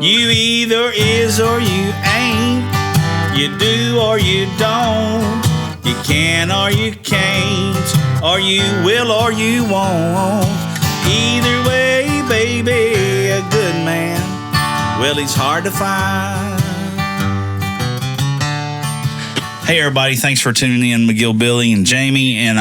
You either is or you ain't. You do or you don't. You can or you can't. Or you will or you won't. Either way, baby, a good man, well, he's hard to find. Hey, everybody. Thanks for tuning in. McGill, Billy, and Jamie. And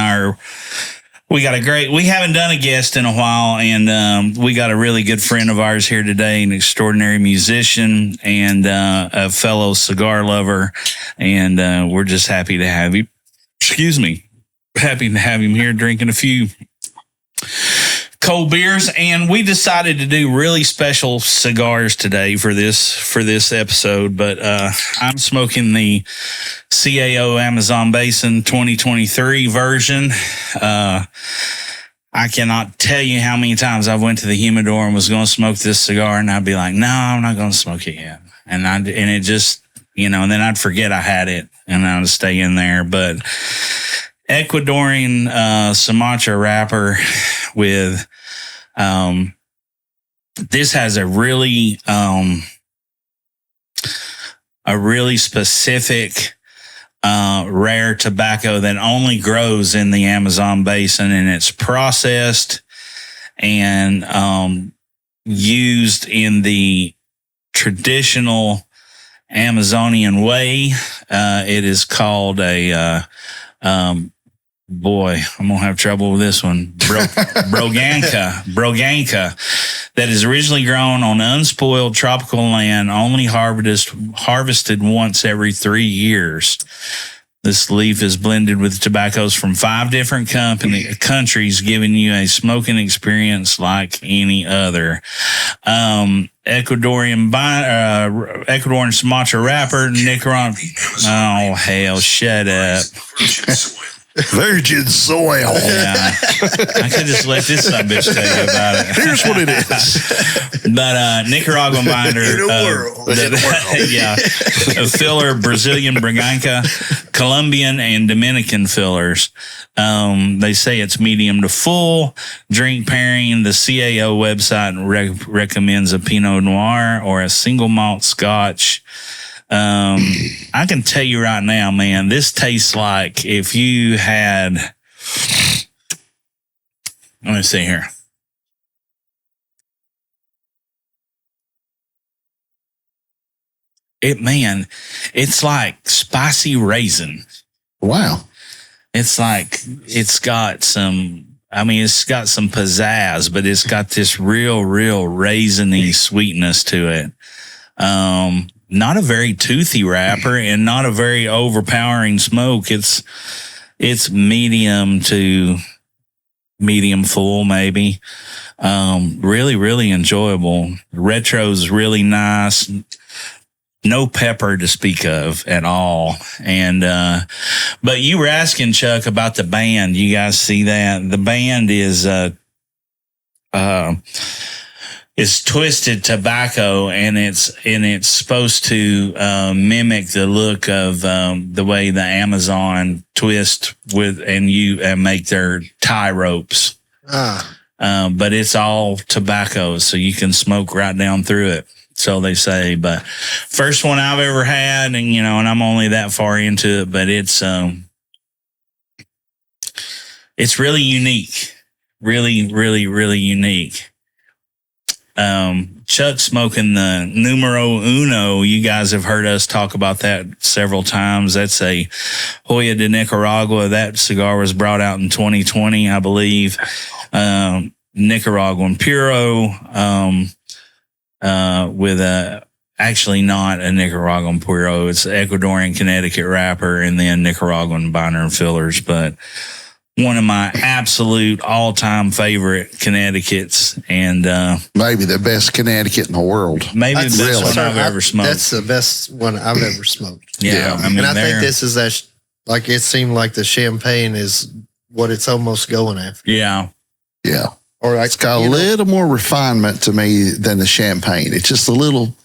we haven't done a guest in a while, and we got a really good friend of ours here today, an extraordinary musician and a fellow cigar lover. And we're just happy to have you. Happy to have him here drinking a few cold beers, and we decided to do really special cigars today for this episode. But I'm smoking the CAO Amazon Basin 2023 version. I cannot tell you how many times I went to the humidor and was going to smoke this cigar, and I'd be like, "No, I'm not going to smoke it yet," and it just, and then I'd forget I had it, and I'd stay in there. But Ecuadorian Sumatra wrapper with this has a really specific rare tobacco that only grows in the Amazon basin, and it's processed and used in the traditional Amazonian way. It is called a boy, I'm going to have trouble with this one. Broganka, that is originally grown on unspoiled tropical land, only harvested once every 3 years. This leaf is blended with tobaccos from 5 different countries, giving you a smoking experience like any other. Ecuadorian Sumatra wrapper, Nicaraguan. Oh, hell, shut up. Virgin soil. Yeah. I could just let this bitch tell you about it. Here's what it is. But Nicaraguan binder. In a world. Yeah. A filler, Brazilian Braganca, Colombian and Dominican fillers. They say it's medium to full. Drink pairing. The CAO website recommends a Pinot Noir or a single malt Scotch. I can tell you right now, man, this tastes like if you had, let me see here. It's like spicy raisin. Wow. It's like, it's got some pizzazz, but it's got this real raisiny sweetness to it. Not a very toothy wrapper and not a very overpowering smoke. It's medium to medium full, maybe. Really enjoyable. Retro's really nice. No pepper to speak of at all. And, but you were asking, Chuck, about the band. You guys see that? The band is twisted tobacco, and it's supposed to mimic the look of the way the Amazon twist with and make their tie ropes. But it's all tobacco, so you can smoke right down through it. So they say. But first one I've ever had, and and I'm only that far into it, but it's really unique, really unique. Chuck smoking the numero uno. You guys have heard us talk about that several times. That's a Joya de Nicaragua. That cigar was brought out in 2020, I believe. Nicaraguan Puro, with actually not a Nicaraguan Puro. It's Ecuadorian Connecticut wrapper and then Nicaraguan binder and fillers, but one of my absolute all-time favorite Connecticut's, and maybe the best Connecticut in the world. Maybe the best one I've ever smoked. That's the best one I've ever smoked. Yeah. I mean, and I think this is like it seemed like the champagne is what it's almost going after. Yeah. Yeah. Or it's got a little more refinement to me than the champagne. It's just a little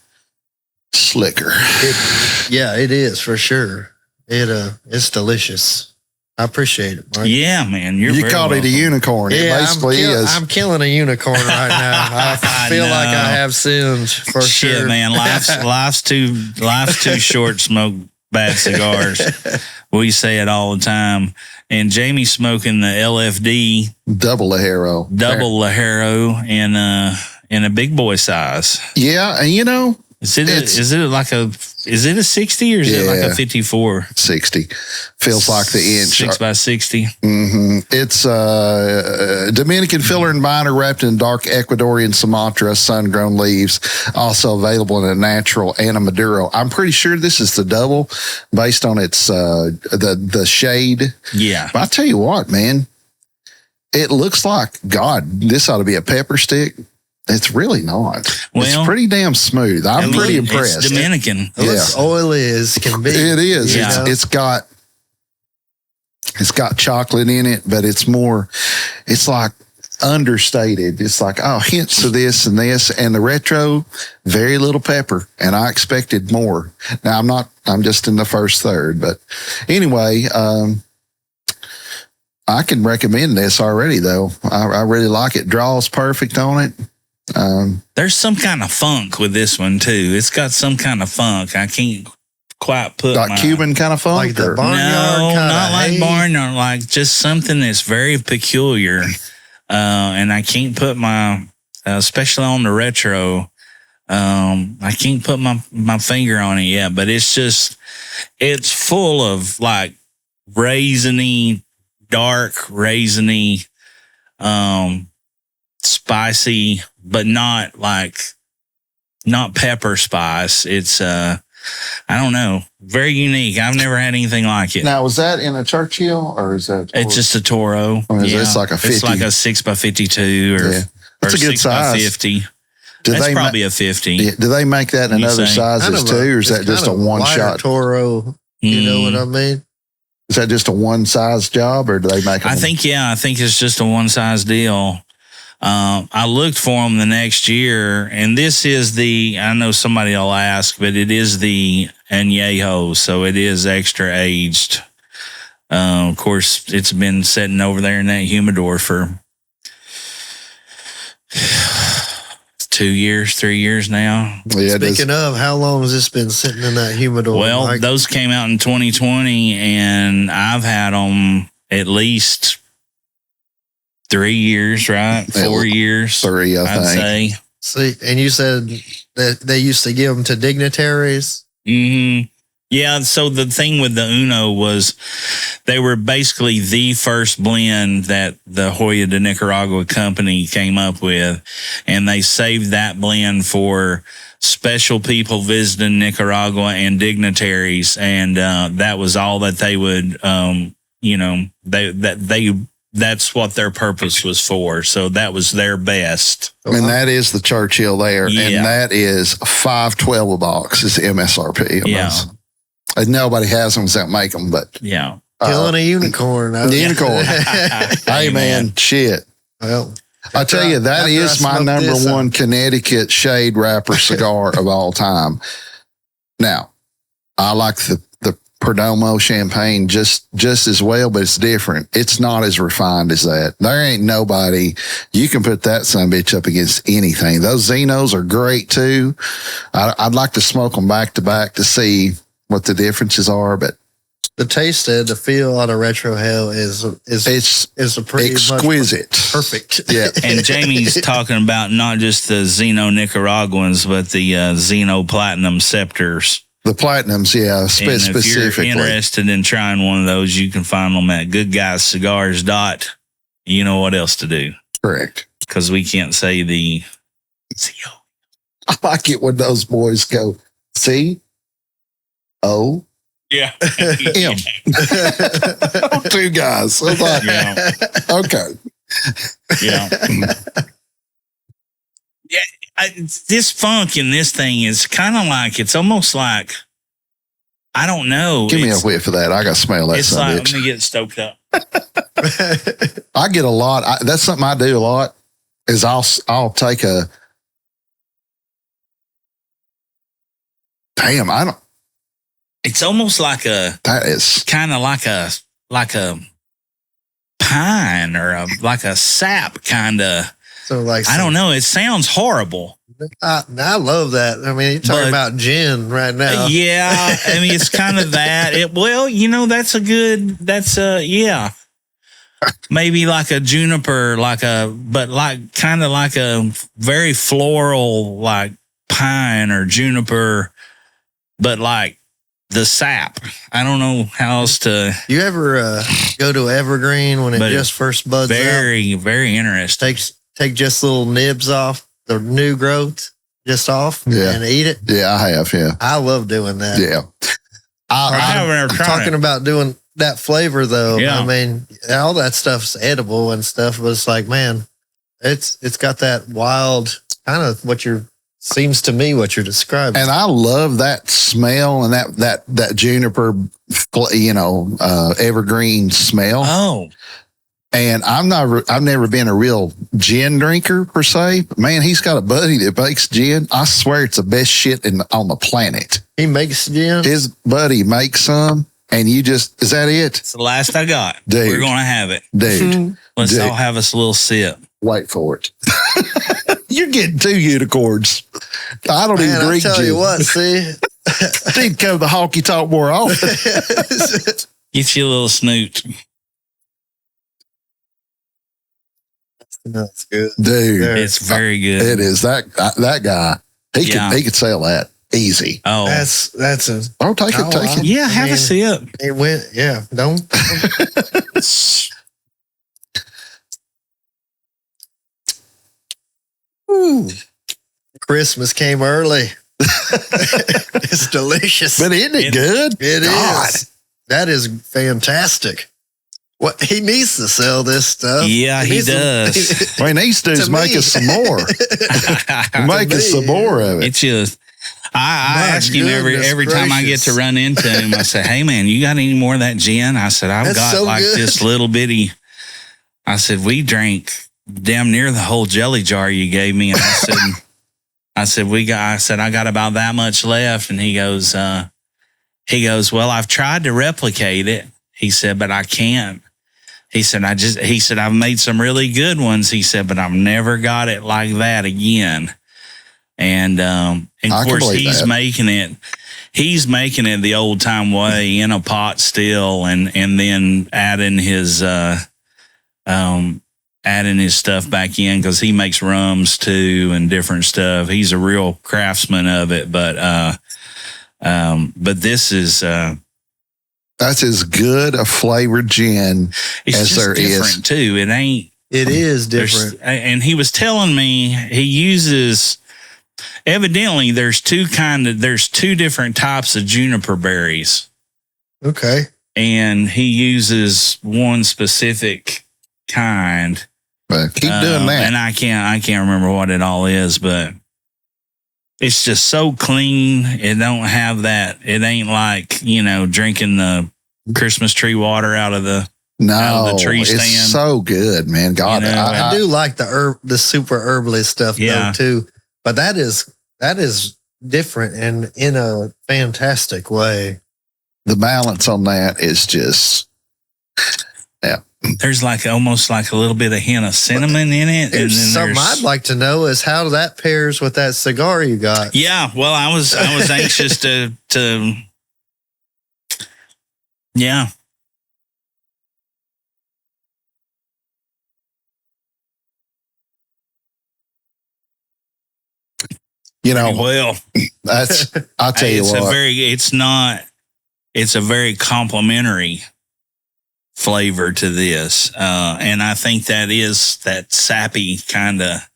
slicker. It is for sure. It's delicious. I appreciate it, Mike. Yeah, man. You very called it a welcome. unicorn. It basically is. I'm killing a unicorn right now. I feel like I have sins for Shit, sure. man. Life's too short to smoke bad cigars. We say it all the time. And Jamie's smoking the LFD Double Lajero. in a big boy size. Yeah, and Is it a 60 or is it like a 54? 60. Feels like the inch. 6x60. It's Dominican filler and binder wrapped in dark Ecuadorian Sumatra sun-grown leaves. Also available in a natural and a Maduro. I'm pretty sure this is the double based on its the shade. Yeah. But I tell you what, man, it looks like, God, this ought to be a pepper stick. It's really not. Well, it's pretty damn smooth. I'm pretty impressed. It's Dominican. It looks oily as can be. It is. Yeah. It's got chocolate in it, but it's like understated. It's like, hints of this and this, and the retro, very little pepper, and I expected more. Now I'm just in the first third, but anyway, I can recommend this already though. I really like it. Draws perfect on it. There's some kind of funk with this one too. It's got some kind of funk. I can't quite put Like Cuban kind of funk? Like the barnyard no, kinda not like hay? barnyard, like just something that's very peculiar. And I can't put my, especially on the retro, I can't put my finger on it yet, but it's full of like raisiny, dark raisiny, spicy, but not pepper spice. It's, I don't know, very unique. I've never had anything like it. Now, was that in a Churchill or is that? It's just a Toro. Or is it's like a 50? It's like a 6x52 or, Yeah. That's or a good 6x50. That's probably a 50. Yeah, do they make that in You other say? sizes too, or is that just a one shot? Toro, you know what I mean? Is that just a one size job, or do they make them? I think it's just a one size deal. I looked for them the next year, and this is I know somebody will ask, but it is the Añejo, so it is extra aged. Of course, it's been sitting over there in that humidor for 2 years, 3 years now. Yeah, Speaking of, how long has this been sitting in that humidor? Well, Mike? those came out in 2020, and I've had them at least 3 years, right? 4 years. 3, I'd say. See, and you said that they used to give them to dignitaries. Mm-hmm. Yeah. So the thing with the Uno was they were basically the first blend that the Joya de Nicaragua company came up with, and they saved that blend for special people visiting Nicaragua and dignitaries, and that was all that they would, that's what their purpose was for. So that was their best. and that is the Churchill there, Yeah. and that is $5.12 a box is the MSRP. Yeah. And nobody has them that make them, but Yeah. Killing a unicorn. the unicorn. Hey man, shit. Well, I tell you, that after is I my smoke number this, one Connecticut shade wrapper cigar of all time. Now, I like the Perdomo champagne just as well, but it's different. It's not as refined as that. There ain't nobody. You can put that son bitch up against anything. Those Zenos are great too. I'd like to smoke them back to back to see what the differences are, but the taste and the feel on a retro hell is a pretty exquisite. Much perfect. Yeah. And Jamie's talking about not just the Xeno Nicaraguans, but the Xeno Platinum Scepters. The Platinums, yeah, And specifically. if you're interested in trying one of those, you can find them at goodguyscigars. You know what else to do. Correct. Because we can't say the CO. I like it when those boys go, C O Yeah. M. Two guys. I was like, Yeah. okay. Yeah. Yeah. This funk in this thing is kind of like, it's almost like, I don't know. Give me a whiff of that. I got to smell that It's son like, bitch. let me get stoked up. I get a lot. That's something I do a lot is I'll take a, damn, It's almost like that is, kind of like a pine or like a sap kind of. So like I don't know. It sounds horrible. I love that. I mean, you're talking about gin right now. Yeah, I mean it's kind of that. Yeah. Maybe like a juniper, but kind of like a very floral, like pine or juniper, but like the sap. I don't know how else to. You ever go to Evergreen when it just first buds very, out? Very interesting. Take just little nibs off the new growth, just off, and eat it. Yeah, I have. Yeah, I love doing that. Yeah, I'm talking about doing that flavor though. Yeah. I mean, all that stuff's edible and stuff, but it's like, man, it's got that wild kind of what you're describing. and I love that smell and that juniper, evergreen smell. Oh, And I've never been a real gin drinker per se. But man, he's got a buddy that makes gin. I swear it's the best shit on the planet. He makes gin. His buddy makes some, and is that it? it's the last I got. Dude. We're gonna have it, Dude. Let's Dude. all have us a little sip. Wait for it. You're getting 2 unicorns. I don't even Man, drink I tell gin. you what, see, I need to come to the honky talk more often. Get you a little snoot. that's good. Dude, Yeah. It's very good. it is that guy. He could sell that easy. Oh, That's a. Oh, take it. yeah. Have a Man. sip. It went. Yeah, don't. Ooh. Christmas came early. It's delicious. But isn't it good? It God. is. That is fantastic. What he needs to sell this stuff. Yeah, he needs to- does. I mean, these dudes To make me. us some more. Make us some more of it. It's just, I My ask him every time I get goodness to run into him, I say, hey man, you got any more of that gin? I said, I've That's got so like good. this little bitty. I said, we drank damn near the whole jelly jar you gave me. And I said, I got about that much left. And he goes, well, I've tried to replicate it. He said, but I can't. He said, I've made some really good ones. He said, but I've never got it like that again. And of course he's making it the old time way in a pot still and then adding his stuff back in because he makes rums too and different stuff. He's a real craftsman of it, but this is That's as good a flavored gin it's as just there different is. too. It ain't. It is different. And he was telling me he uses. Evidently, there's two different types of juniper berries, Okay. and he uses one specific kind. But keep doing that. And I can't remember what it all is, but it's just so clean. It don't have that. It ain't like drinking the Christmas tree water out of the tree stand. It's so good, man. God, I do like the super herbally stuff though too, but that is different and in a fantastic way. the balance on that is just, There's like almost like a little bit of hint of cinnamon in it. There's something I'd like to know is how that pairs with that cigar you got. Yeah, well, I was anxious to yeah. Well, that's, I'll tell you what. It's a very complimentary flavor to this. And I think that sappy kind of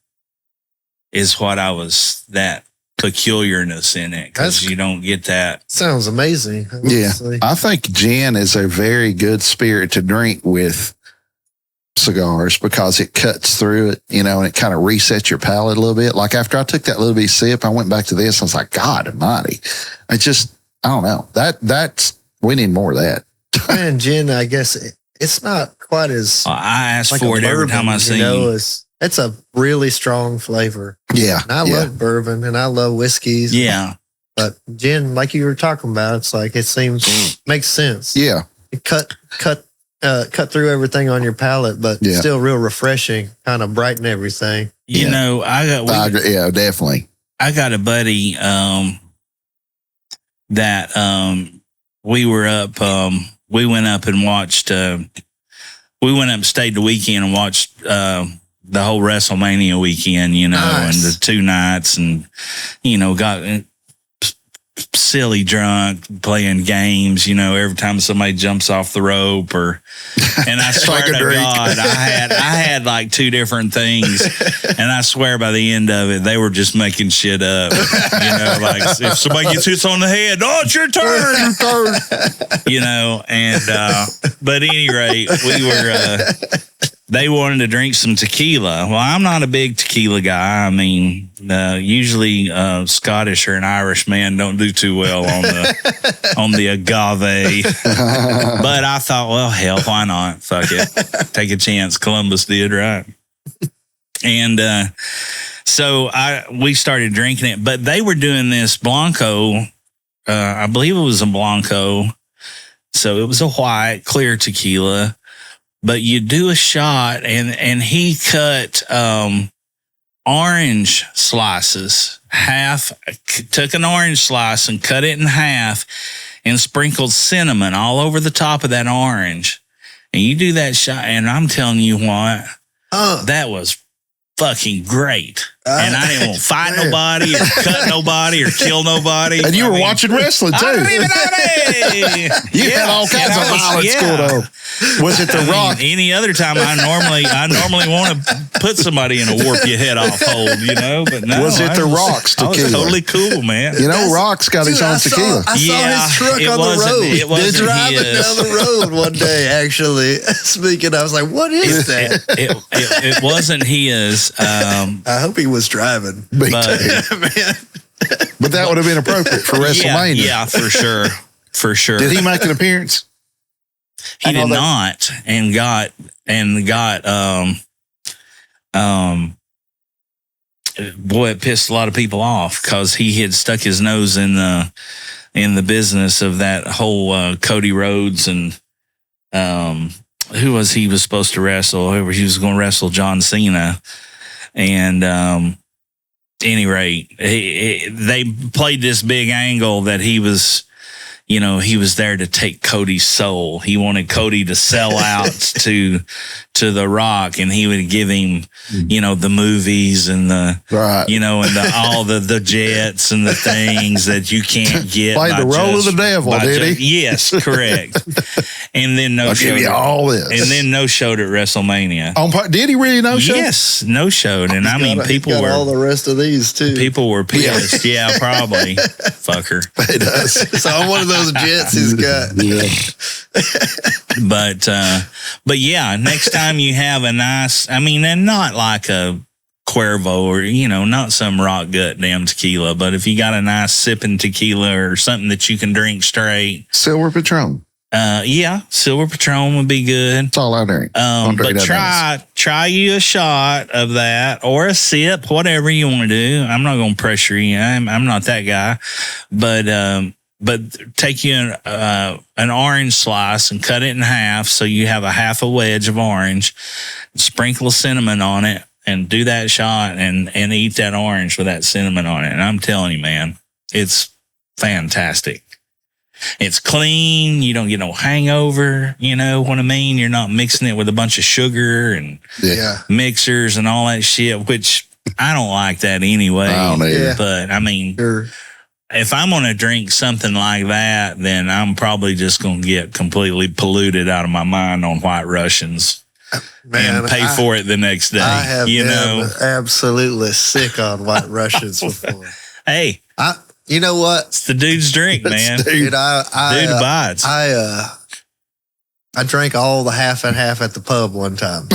is what that peculiarness in it because you don't get that. Sounds amazing. Honestly. I think gin is a very good spirit to drink with cigars because it cuts through it, and it kind of resets your palate a little bit. Like after I took that little bit sip, I went back to this. I was like, God almighty. I don't know. We need more of that. And gin, I guess it's not quite as. I ask like for it every bourbon, time I see you. It's a really strong flavor. Yeah. And I love bourbon and I love whiskeys. Yeah. But gin, like you were talking about, it's like it seems makes sense. Yeah. It cut cut through everything on your palate, but still real refreshing, kind of brighten everything. You know, yeah, definitely. I got a buddy that we were up. We went up and watched. We went up and stayed the weekend and watched the whole WrestleMania weekend. You know, and the 2 nights, and you know, got silly drunk playing games. You know, every time somebody jumps off the rope, and I swear to God, I had like 2 different things, and I swear by the end of it, they were just making shit up. You know, like if somebody gets hit on the head, oh, it's your turn. You know, and but at any rate, we were. They wanted to drink some tequila. Well, I'm not a big tequila guy. I mean, usually Scottish or an Irish man don't do too well on the agave. But I thought, well, hell, why not? Fuck it. Take a chance. Columbus did, right? And so we started drinking it. But they were doing this Blanco. I believe it was a Blanco. So it was a white, clear tequila. But you do a shot, and he cut orange slices, took an orange slice and cut it in half and sprinkled cinnamon all over the top of that orange. And you do that shot, and I'm telling you what, that was fucking great. And I didn't want to fight nobody or cut nobody or kill nobody. And you were watching wrestling too. You had all kinds of violence going on. Was it The Rock? Any other time, I normally want to put somebody in a warp your head off hold, you know. But no, was it The Rock's tequila? I was totally cool, man. You know, Rock's got his own tequila. I saw his truck on the road. It wasn't driving down the road one day. Actually, speaking, I was like, "What is that?" It wasn't his. I hope he was driving. Man. But that would have been appropriate for WrestleMania. Yeah, for sure. For sure. Did he make an appearance? He did not, and got boy, it pissed a lot of people off because he had stuck his nose in the business of that whole Cody Rhodes and who was he was supposed to wrestle? He was going to wrestle John Cena, and any rate, they played this big angle that he was. You know, he was there to take Cody's soul. He wanted Cody to sell out to The Rock, and he would give him, you know, the movies and you know, and all the jets and the things that you can't get. Played the role of the devil, did he? Yes, correct. And then I'll give you all this. And then no showed at WrestleMania. Did he really no show? Yes, no showed. And I mean, people were all the rest of these too. People were pissed. Yeah, probably. Fucker. He does. So I'm one of those jets he's got. Yeah. But yeah, next time you have a nice, I mean, and not like a Cuervo or, you know, not some rock gut damn tequila, but if you got a nice sipping tequila or something that you can drink straight. Silver Patron. Yeah, Silver Patron would be good. That's all I drink. But try you a shot of that or a sip, whatever you want to do. I'm not going to pressure you. I'm not that guy, but take you an orange slice and cut it in half so you have a half a wedge of orange, sprinkle cinnamon on it, and do that shot and eat that orange with that cinnamon on it. And I'm telling you, man, it's fantastic. It's clean. You don't get no hangover. You know what I mean? You're not mixing it with a bunch of sugar and mixers and all that shit, which I don't like that anyway. I don't either. But I mean... Sure. If I'm going to drink something like that, then I'm probably just going to get completely polluted out of my mind on White Russians and pay for it the next day. I have been absolutely sick on White Russians before. Hey, you know what? It's the dude's drink, man. Dude, dude abides. I drank all the half and half at the pub one time.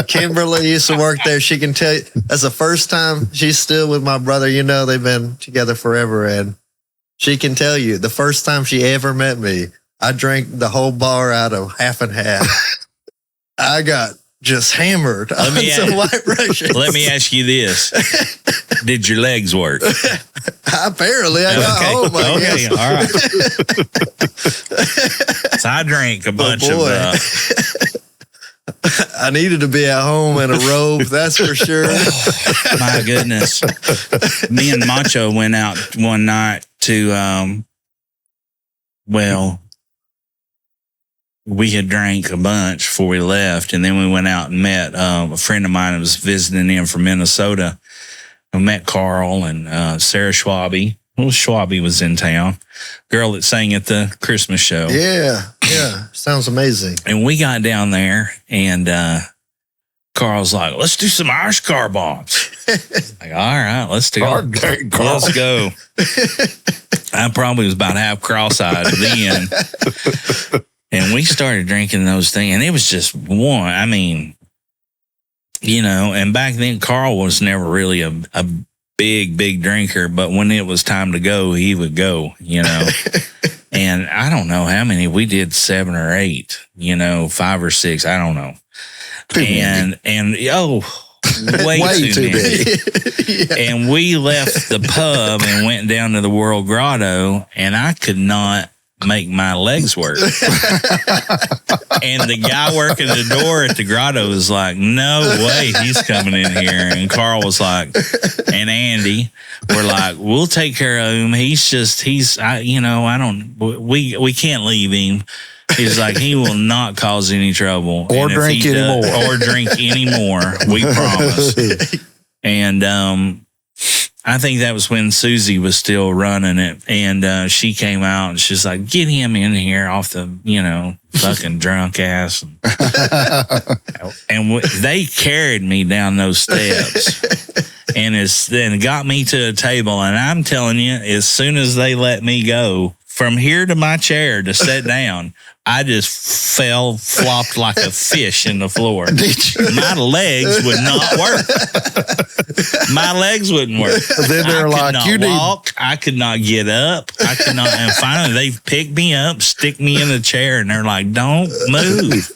Kimberly used to work there. She can tell you that's the first time she's still with my brother. You know, they've been together forever. And she can tell you the first time she ever met me, I drank the whole bar out of half and half. I got just hammered on some White Russians. Let me ask you this. Did your legs work? Apparently, I got home. I Okay, guess. all right. So I drank a bunch of. I needed to be at home in a robe, that's for sure. My goodness. Me and Macho went out one night to, we had drank a bunch before we left, and then we went out and met a friend of mine that was visiting in from Minnesota. We met Carl and Sarah Schwabe. Well, Schwabe was in town. Girl that sang at the Christmas show. Yeah. Sounds amazing. And we got down there, and Carl's like, let's do some Irish car bombs. Like, all right, let's do it. Let's go. I probably was about half cross-eyed then. And we started drinking those things, and it was just one. I mean, and back then, Carl was never really a big drinker, but when it was time to go, he would go, And I don't know how many. We did 7 or 8, 5 or 6. I don't know. Way too many. Yeah. And we left the pub and went down to the World Grotto, and I could not make my legs work. And the guy working the door at the grotto was like, no way he's coming in here. And Carl was like, and Andy were like, we'll take care of him. We can't leave him. He's like, he will not cause any trouble. Or drink anymore. We promise. And, I think that was when Susie was still running it, and she came out and she's like, get him in here off the, fucking drunk ass. And they carried me down those steps and then got me to a table. And I'm telling you, as soon as they let me go from here to my chair to sit down, I just flopped like a fish in the floor. Did you? My legs would not work. My legs wouldn't work. Then they're like, you walk. I could not get up. I could not. And finally, they picked me up, stick me in the chair, and they're like, don't move.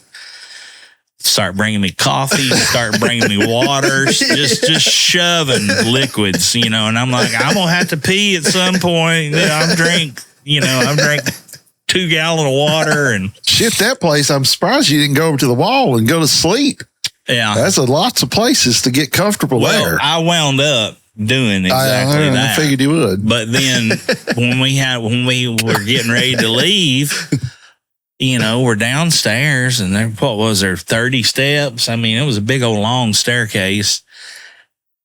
Start bringing me coffee, start bringing me water, just shoving liquids, And I'm like, I'm going to have to pee at some point. I've drank 2 gallons of water and shit. That place, I'm surprised you didn't go over to the wall and go to sleep. Yeah, that's lots of places to get comfortable there. I wound up doing exactly that. I figured you would. But then when we were getting ready to leave, we're downstairs, and what was there, 30 steps? I mean, it was a big old long staircase,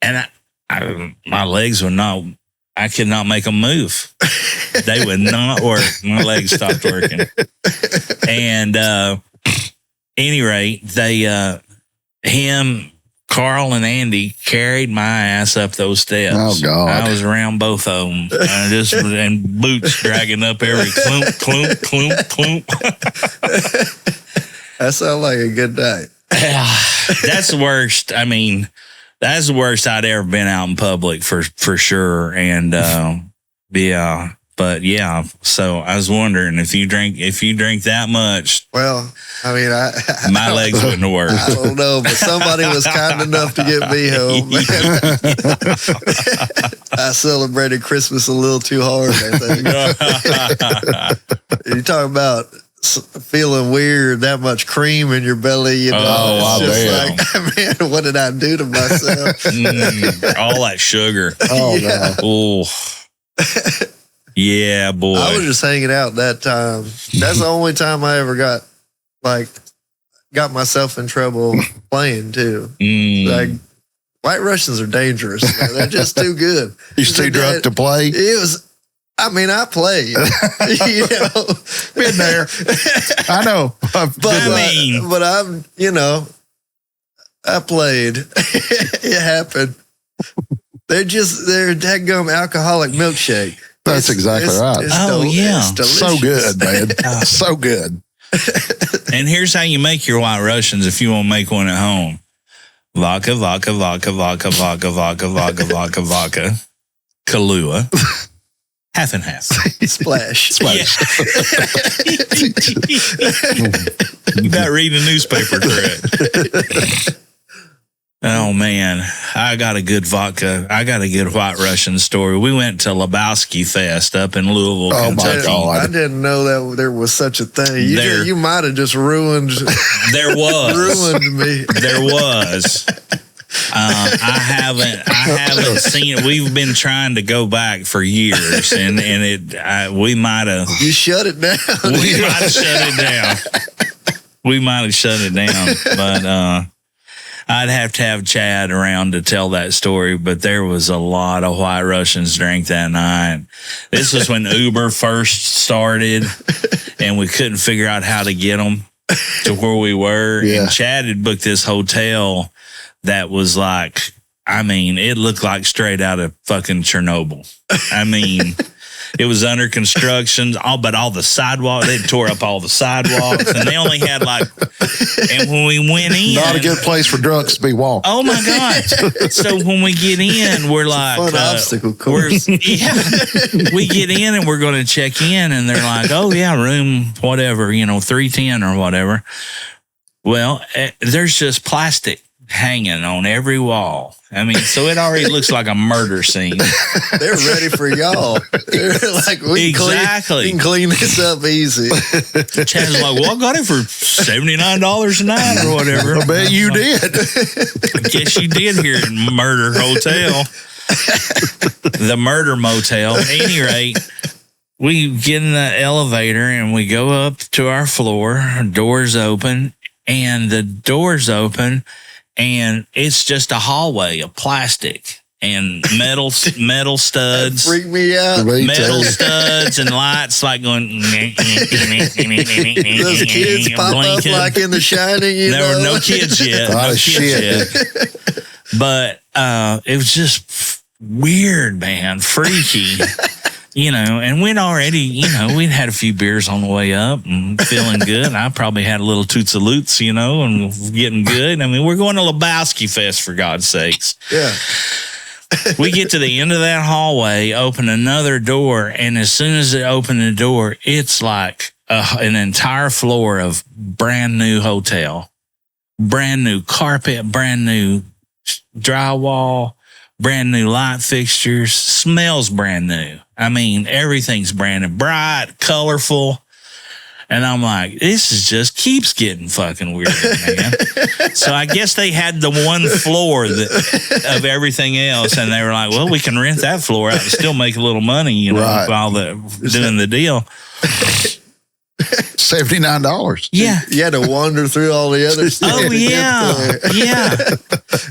and my legs were not. I could not make them move. They would not work. My legs stopped working. And any rate, Carl and Andy carried my ass up those steps. Oh, God. I was around both of them. And boots dragging up every clunk, clunk, clunk, clunk. That sounds like a good night. That's the worst. I mean, that's the worst I'd ever been out in public for sure. And but yeah. So I was wondering if you drink that much. Well, I mean, my legs wouldn't work. I don't know, but somebody was kind enough to get me home. I celebrated Christmas a little too hard, I think. You talk about feeling weird, that much cream in your belly, I bet. Like, man, what did I do to myself? All that sugar. Oh, yeah. Oh, yeah, boy. I was just hanging out that time. That's the only time I ever got myself in trouble playing too. Like, White Russians are dangerous. Man. They're just too good. You're too drunk to play? It was. I mean, I played, Been there. I know. But I'm, I played. It happened. They're dadgum alcoholic milkshake. That's exactly right. Yeah. So good, man. So good. And here's how you make your White Russians if you want to make one at home. Vodka, vodka, vodka, vodka, vodka, vodka, vodka, vodka, vodka, Kahlua. Half and half. Splash. Yeah. You got reading the newspaper, correct? Oh man, I got a good vodka. I got a good White Russian story. We went to Lebowski Fest up in Louisville, Oh, my Kentucky. God. I didn't know that there was such a thing. You might have just ruined There was. ruined me. There was. I haven't seen it. We've been trying to go back for years, and we might have. You shut it down. We might have shut it down. We might have shut it down, but I'd have to have Chad around to tell that story. But there was a lot of White Russians drank that night. This was when Uber first started, and we couldn't figure out how to get them to where we were. Yeah. And Chad had booked this hotel that was like, I mean, it looked like straight out of fucking Chernobyl. I mean, it was under construction, but all the sidewalks, they tore up all the sidewalks, and they only had and when we went in. Not a good place for drunks to be walking. Oh my God. So when we get in, we're like, Fun obstacle course. we get in and we're going to check in, and they're like, oh yeah, room, whatever, 310 or whatever. Well, there's just plastic hanging on every wall. I mean, so it already looks like a murder scene. They're ready for y'all. They're like, we Exactly. can clean this up easy. Chad's like, well, I got it for $79 a night or whatever. I bet you did. I guess you did here at Murder Hotel. The Murder Motel. At any rate, we get in the elevator and we go up to our floor. Doors open, and the doors open, and it's just a hallway of plastic and metal studs. Freak me out. Metal studs and lights like going. Those kids pop blinking. up like in The Shining. There were no kids yet. A lot No of kids shit. yet. But it was just weird, man, freaky. And we'd already, we'd had a few beers on the way up and feeling good. I probably had a little Toots of Loots, and getting good. I mean, we're going to Lebowski Fest, for God's sakes. Yeah. We get to the end of that hallway, open another door, and as soon as it opened the door, it's like an entire floor of brand new hotel, brand new carpet, brand new drywall, brand new light fixtures, smells brand new. I mean, everything's brand new, bright, colorful. And I'm like, this just keeps getting fucking weird, man. So I guess they had the one floor of everything else, and they were like, well, we can rent that floor out and still make a little money, Right. while doing the deal. $79. Yeah. You had to wander through all the other stuff. Oh to get yeah, there. yeah.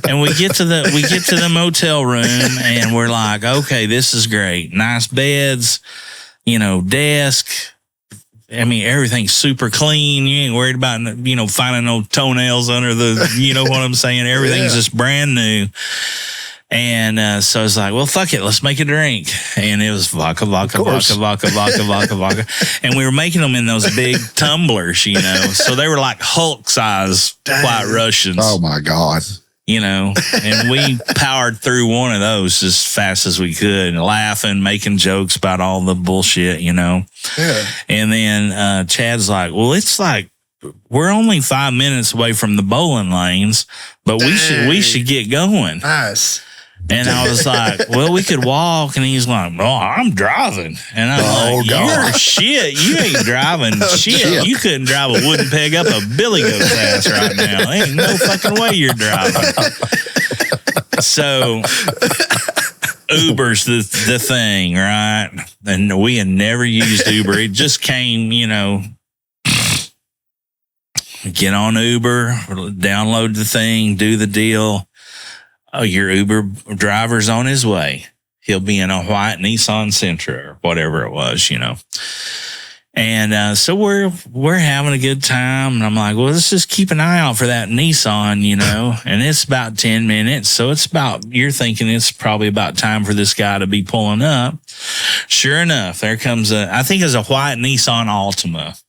And we get to the motel room, and we're like, okay, this is great. Nice beds, desk. I mean, everything's super clean. You ain't worried about finding no toenails under the. You know what I'm saying? Everything's just brand new. And so I was like, well, fuck it. Let's make a drink. And it was vodka. And we were making them in those big tumblers, So they were like Hulk size White Russians, Oh, my God. And we powered through one of those as fast as we could, laughing, making jokes about all the bullshit, Yeah. And then Chad's like, well, it's like, we're only 5 minutes away from the bowling lanes, but we should get going. Nice. And I was like, well, we could walk. And he's like, oh, I'm driving. And I'm like, you're shit. You ain't driving shit. You couldn't drive a wooden peg up a billy goat's ass right now. Ain't no fucking way you're driving. So Uber's the thing, right? And we had never used Uber. It just came, get on Uber, download the thing, do the deal. Oh, your Uber driver's on his way. He'll be in a white Nissan Sentra or whatever it was, And so we're having a good time. And I'm like, well, let's just keep an eye out for that Nissan, And it's about 10 minutes. So you're thinking it's probably about time for this guy to be pulling up. Sure enough, there comes I think it's a white Nissan Altima.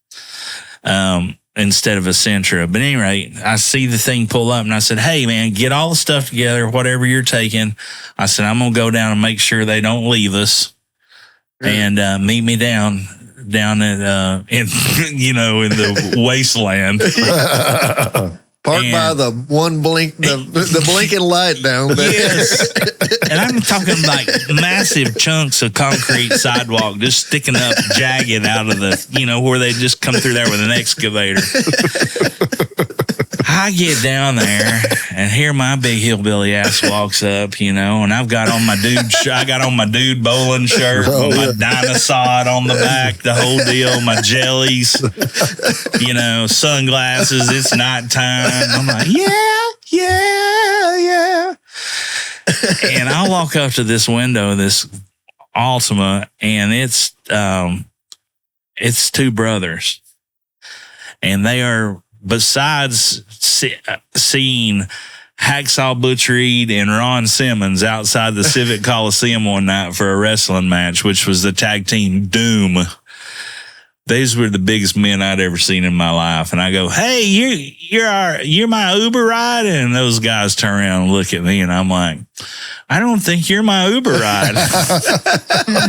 Instead of a Sentra. But at any rate, I see the thing pull up, and I said, hey, man, get all the stuff together, whatever you're taking. I said, I'm going to go down and make sure they don't leave us, and meet me down in the wasteland. Park by the one blink, the blinking light down there. Yes. And I'm talking like massive chunks of concrete sidewalk just sticking up jagged out of the, where they just come through there with an excavator. I get down there and here my big hillbilly ass walks up, and I got on my dude bowling shirt, with my dinosaur on the back, the whole deal, my jellies, sunglasses. It's nighttime. I'm like, yeah. And I walk up to this window, this Altima, and it's two brothers, and they are, besides seeing Hacksaw Butch Reed and Ron Simmons outside the Civic Coliseum one night for a wrestling match, which was the tag team Doom. These were the biggest men I'd ever seen in my life. And I go, hey, you're my Uber ride? And those guys turn around and look at me, and I'm like, I don't think you're my Uber ride.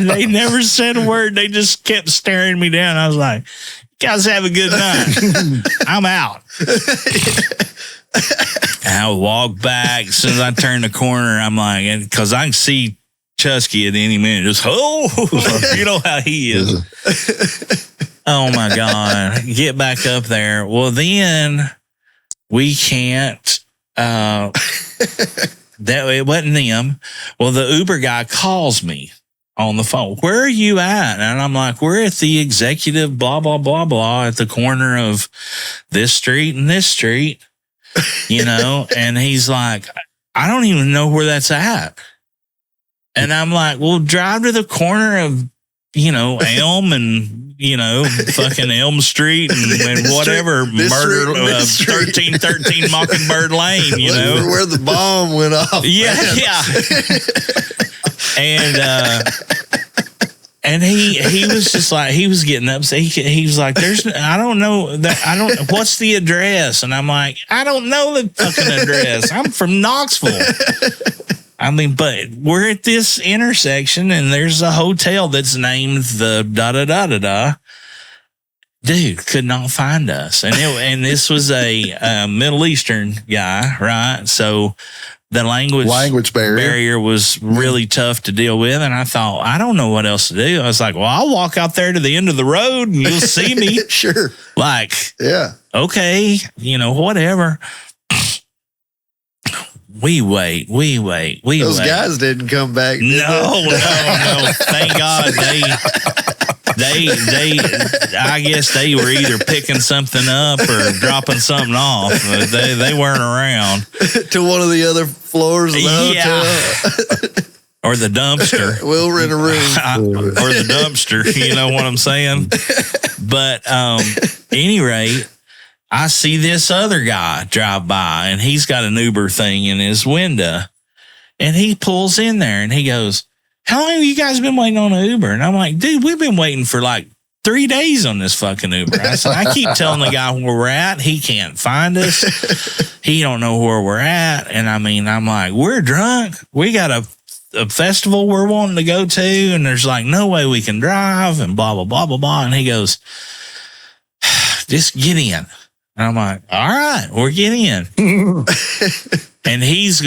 They never said a word. They just kept staring me down. I was like, guys have a good night. I'm out. And I walk back. As soon as I turn the corner, I'm like, because I can see Chusky at any minute. Just, you know how he is. Oh my God. Get back up there. Well, then we can't, it wasn't them. Well, the Uber guy calls me on the phone. Where are you at? And I'm like, we're at the executive blah, blah, blah, blah at the corner of this street and this street, and he's like, I don't even know where that's at. And I'm like, well, drive to the corner of, Elm and, fucking Elm Street and whatever, murder, 1313 Mockingbird Lane, Where the bomb went off. Yeah, man. yeah. And he was just like, he was getting upset. He was like, what's the address? And I'm like, I don't know the fucking address. I'm from Knoxville. I mean, but we're at this intersection and there's a hotel that's named the da-da-da-da-da. Dude could not find us. And this was a Middle Eastern guy, right? So the language barrier was really tough to deal with. And I thought, I don't know what else to do. I was like, well, I'll walk out there to the end of the road and you'll see me. Sure. Like, yeah. Okay, whatever. We wait. Those guys didn't come back. No. Thank God they I guess they were either picking something up or dropping something off. They weren't around. To one of the other floors of the hotel. Or the dumpster. We'll rent a room. Or the dumpster, you know what I'm saying? But any rate, I see this other guy drive by and he's got an Uber thing in his window and he pulls in there and he goes, how long have you guys been waiting on an Uber? And I'm like, dude, we've been waiting for like 3 days on this fucking Uber. I said, I keep telling the guy where we're at. He can't find us. He don't know where we're at. And I mean, I'm like, we're drunk. We got a festival we're wanting to go to and there's like no way we can drive and blah, blah, blah, blah, blah. And he goes, just get in. And I'm like, all right, we're getting in. And he's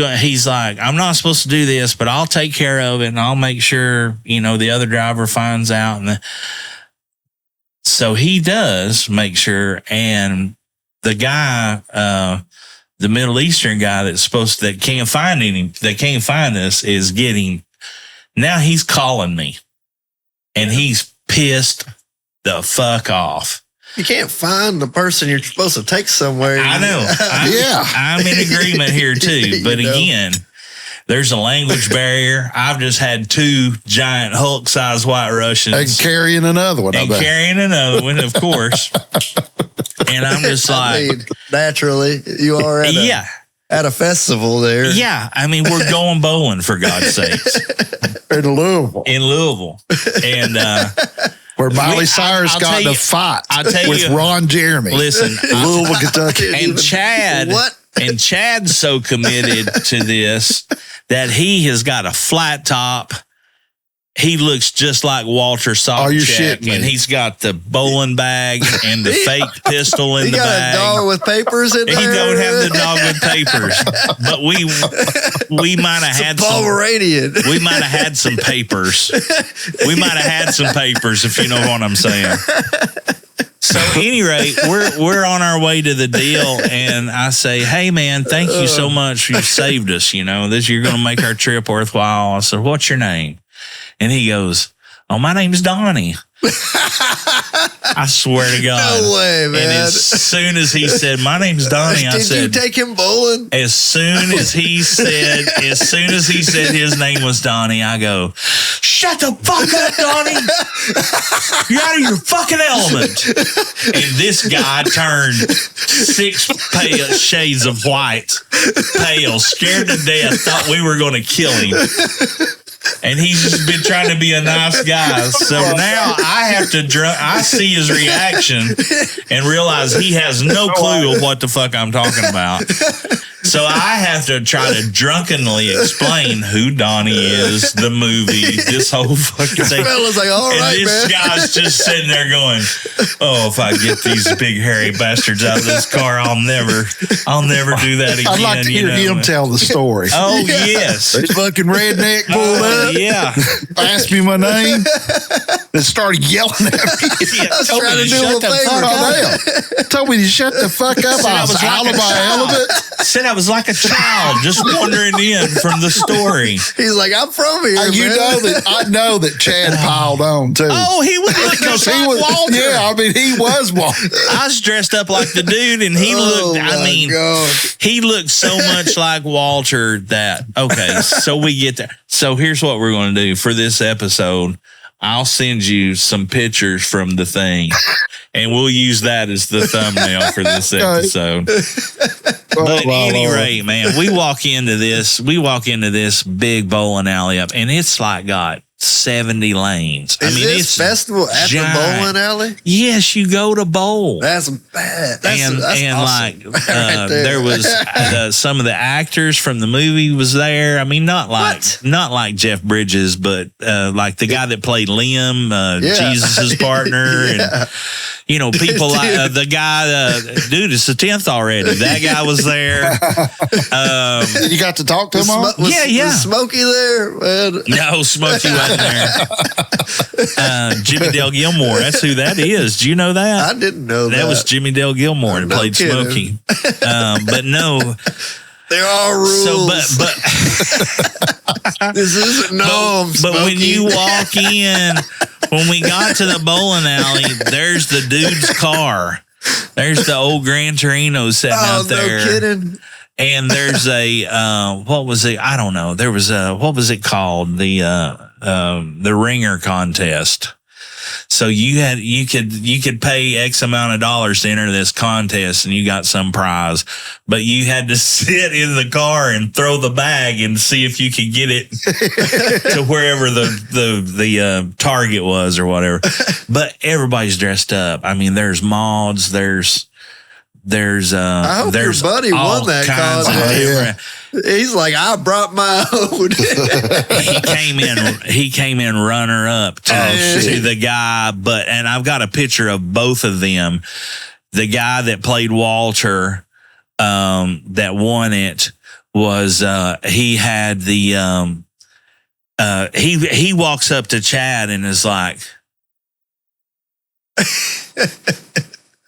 like, I'm not supposed to do this, but I'll take care of it and I'll make sure, the other driver finds out. And so he does make sure. And the guy, the Middle Eastern guy that can't find us is getting, now he's calling me and he's pissed the fuck off. You can't find the person you're supposed to take somewhere. I know. I'm in agreement here too. But again, there's a language barrier. I've just had 2 giant Hulk-sized White Russians. And carrying another one. Of course. And I'm just like... naturally, you are at a festival there. Yeah. I mean, we're going bowling, for God's sakes. In Louisville. And... where Miley Cyrus got in a fight with Ron Jeremy. Listen, Louisville, Kentucky. And Chad, and Chad's so committed to this that he has got a flat top he looks just like Walter Oh, you're Sobchak, shitting me. and he's got the bowling bag and the fake pistol in He the got bag. a dog with papers in there. He don't have the dog with papers, but we might have had some. Pomeranian. We might have had some papers. We might have had some papers, if you know what I'm saying. So, at any rate, we're on our way to the deal, and I say, "Hey, man, thank you so much. You saved us. You know, you're going to make our trip worthwhile." I said, "What's your name?" And he goes, "Oh, my name's Donnie." I swear to God. No way, man. And as soon as he said, "My name's Donnie," I Did said, you take him bowling? as soon as he said his name was Donnie, I go, "Shut the fuck up, Donnie. You're out of your fucking element." And this guy turned 6 pale shades of white, pale, scared to death, thought we were going to kill him. And he's just been trying to be a nice guy. So now I have to I see his reaction and realize he has no clue of what the fuck I'm talking about. So I have to try to drunkenly explain who Donnie is, the movie, this whole fucking thing. Fella's like, all And right, this man. guy's just sitting there going, "Oh, if I get these big hairy bastards out of this car, I'll never do that again." I'd like to hear him tell the story. Oh, yes. This fucking redneck pulled up, Yeah. asked me my name, and started yelling at me. Yeah, was told trying me to do shut a the favor. fuck up. Oh, damn. Told me to shut the fuck up. Said I I was was like out a of my child. element. Said I was like a child just wandering in from the story. He's like, I'm from here, You man. know that I know that Chad piled on too. Oh, he was looking Because like Walter. yeah, I mean he was Walter. I was dressed up like the dude, and he looked, God. he looked so much like Walter that, okay, so we get there. So here's what we're going to do for this episode. I'll send you some pictures from the thing, and we'll use that as the thumbnail for this episode. But at any rate, man, we walk into this big bowling alley up, and it's like got 70 lanes. Is this festival at giant. the bowling alley? Yes, you go to bowl. That's bad. That's and awesome. like Right there was some of the actors from the movie was there. I mean, not like Jeff Bridges, but like the guy that played Liam, Jesus's partner, and you know, people like the guy. Dude, it's the 10th already. That guy was there. You got to talk to him on? Was Smokey there? Man. No, Smokey wasn't there. Jimmy Dale Gilmore. That's who that is. Do you know that? I didn't know that. That was Jimmy Dale Gilmore that No played kidding. Smokey. But no. There are rules. So, but this isn't no. but when you walk in, when we got to the bowling alley, there's the dude's car. There's the old Gran Torino sitting out there. No kidding. And there's a what was it? I don't know. There was a what was it called? The ringer contest. So you could pay X amount of dollars to enter this contest, and you got some prize, but you had to sit in the car and throw the bag and see if you could get it to wherever the target was or whatever. But everybody's dressed up. I mean, there's mods, there's I hope there's your buddy all won that kinds of contest. different- He's like, I brought my own. he came in runner up to the guy, and I've got a picture of both of them. The guy that played Walter, that won it was he had the he walks up to Chad and is like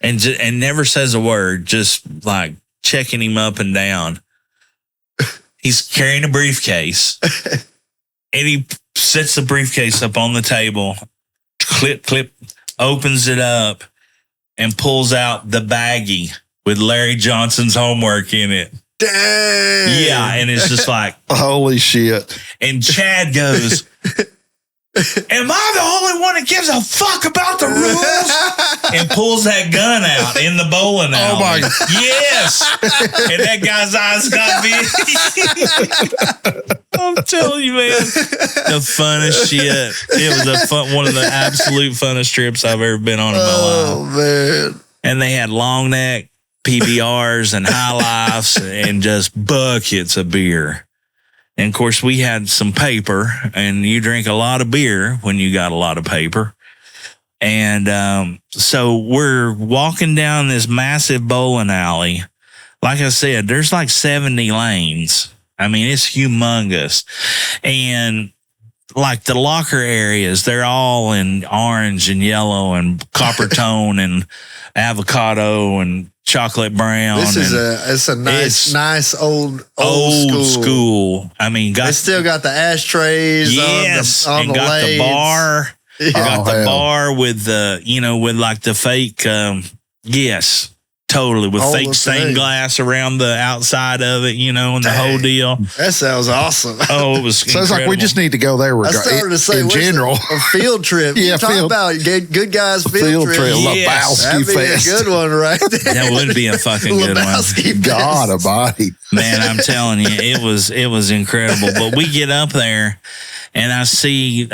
and never says a word, just like checking him up and down. He's carrying a briefcase, and he sets the briefcase up on the table, clip, opens it up, and pulls out the baggie with Larry Johnson's homework in it. Dang. Yeah, and it's just like, Holy shit. and Chad goes, "Am I the only one that gives a fuck about the rules?" And pulls that gun out in the bowling alley. Oh my God. Yes. And that guy's eyes got big. I'm telling you, man, the funnest shit. It was one of the absolute funnest trips I've ever been on in my life. Oh, man. And they had long neck PBRs and high lifes and just buckets of beer. And of course, we had some paper, and you drink a lot of beer when you got a lot of paper. And so we're walking down this massive bowling alley. Like I said, there's like 70 lanes. I mean, it's humongous. And like the locker areas, they're all in orange and yellow and copper tone and avocado and chocolate brown. It's a nice old school. I mean, they still got the ashtrays. Yes, on and the got lanes. the bar. Yeah. Got the bar with the, with like the fake, yes, totally, with All fake the stained things. glass around the outside of it, and the whole deal. That sounds awesome. Oh, it was So it's like we incredible. just need to go there I started to say, in what's general. a field trip. Yeah, You talk about good guys field trip. Yes. That'd Lebowski be Fest. a good one right there. That would be a fucking good one. Lebowski God Fest. Almighty. Man, I'm telling you, it was incredible. But we get up there and I see,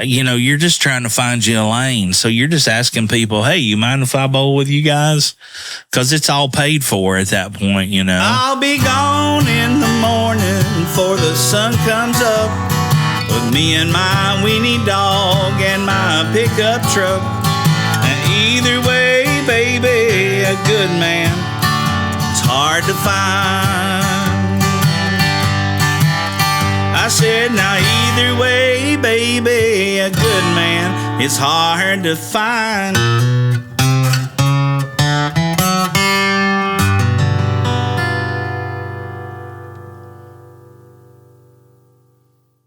you're just trying to find you a lane. So you're just asking people, hey, you mind if I bowl with you guys? Because it's all paid for at that point, I'll be gone in the morning before the sun comes up with me and my weenie dog and my pickup truck. And either way, baby, a good man, it's hard to find. I said, now either way, baby, a good man, it's hard to find.